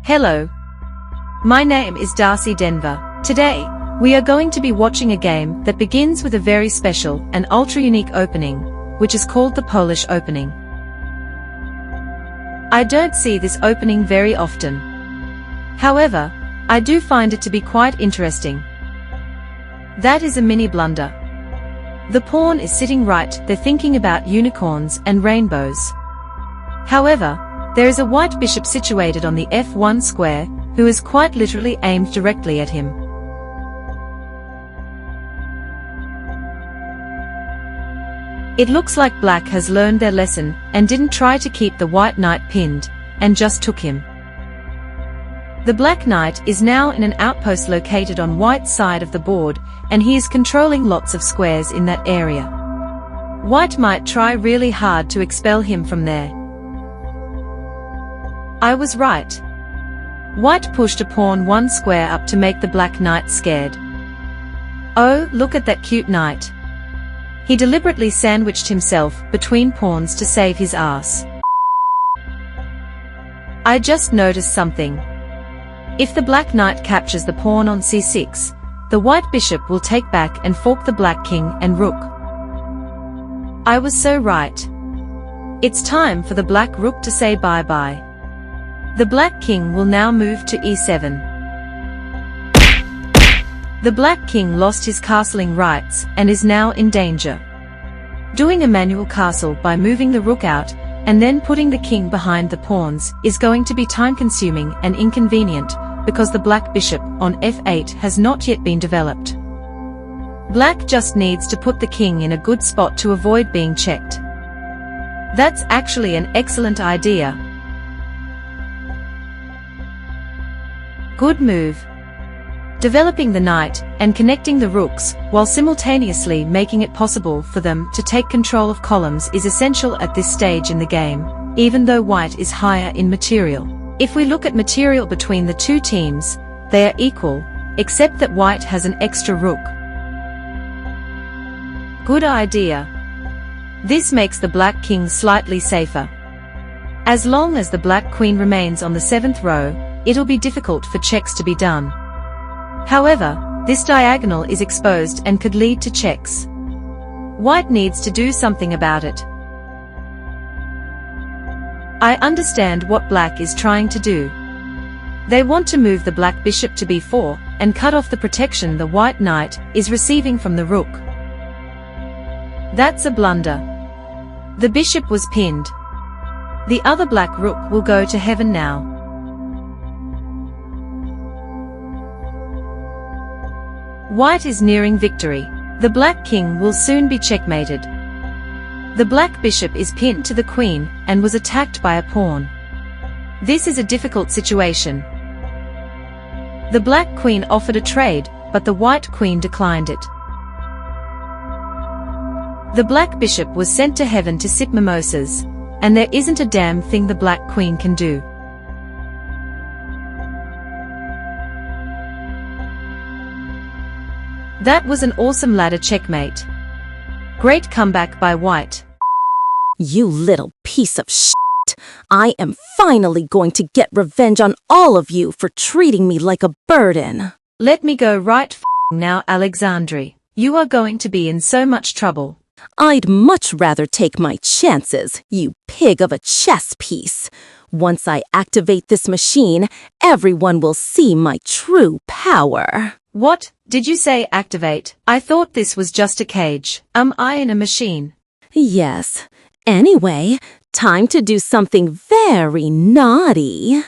Hello. My name is Darcy Denver. Today, we are going to be watching a game that begins with a very special and ultra-unique opening, which is called the Polish opening. I don't see this opening very often. However, I do find it to be quite interesting. That is a mini blunder. The pawn is sitting right there thinking about unicorns and rainbows. However, there is a white bishop situated on the f1 square, who is quite literally aimed directly at him. It looks like black has learned their lesson and didn't try to keep the white knight pinned, and just took him. The black knight is now in an outpost located on white's side of the board, and he is controlling lots of squares in that area. White might try really hard to expel him from there. I was right. White pushed a pawn one square up to make the black knight scared. Oh, look at that cute knight. He deliberately sandwiched himself between pawns to save his ass. I just noticed something. If the black knight captures the pawn on c6, the white bishop will take back and fork the black king and rook. I was so right. It's time for the black rook to say bye-bye. The black king will now move to e7. The black king lost his castling rights and is now in danger. Doing a manual castle by moving the rook out and then putting the king behind the pawns is going to be time-consuming and inconvenient because the black bishop on f8 has not yet been developed. Black just needs to put the king in a good spot to avoid being checked. That's actually an excellent idea. Good move. Developing the knight and connecting the rooks while simultaneously making it possible for them to take control of columns is essential at this stage in the game, even though white is higher in material. If we look at material between the two teams, they are equal, except that white has an extra rook. Good idea. This makes the black king slightly safer. As long as the black queen remains on the 7th row, it'll be difficult for checks to be done. However, this diagonal is exposed and could lead to checks. White needs to do something about it. I understand what black is trying to do. They want to move the black bishop to b4 and cut off the protection the white knight is receiving from the rook. That's a blunder. The bishop was pinned. The other black rook will go to heaven now. White is nearing victory. The black king will soon be checkmated. The black bishop is pinned to the queen and was attacked by a pawn. This is a difficult situation. The black queen offered a trade, but the white queen declined it. The black bishop was sent to heaven to sip mimosas, and there isn't a damn thing the black queen can do. That was an awesome ladder checkmate. Great comeback by white. You little piece of shit. I am finally going to get revenge on all of you for treating me like a burden. Let me go right now, Allexandry. You are going to be in so much trouble. I'd much rather take my chances, you pig of a chess piece. Once I activate this machine, everyone will see my true power. What? Did you say activate? I thought this was just a cage. Am I in a machine? Yes. Anyway, time to do something very naughty.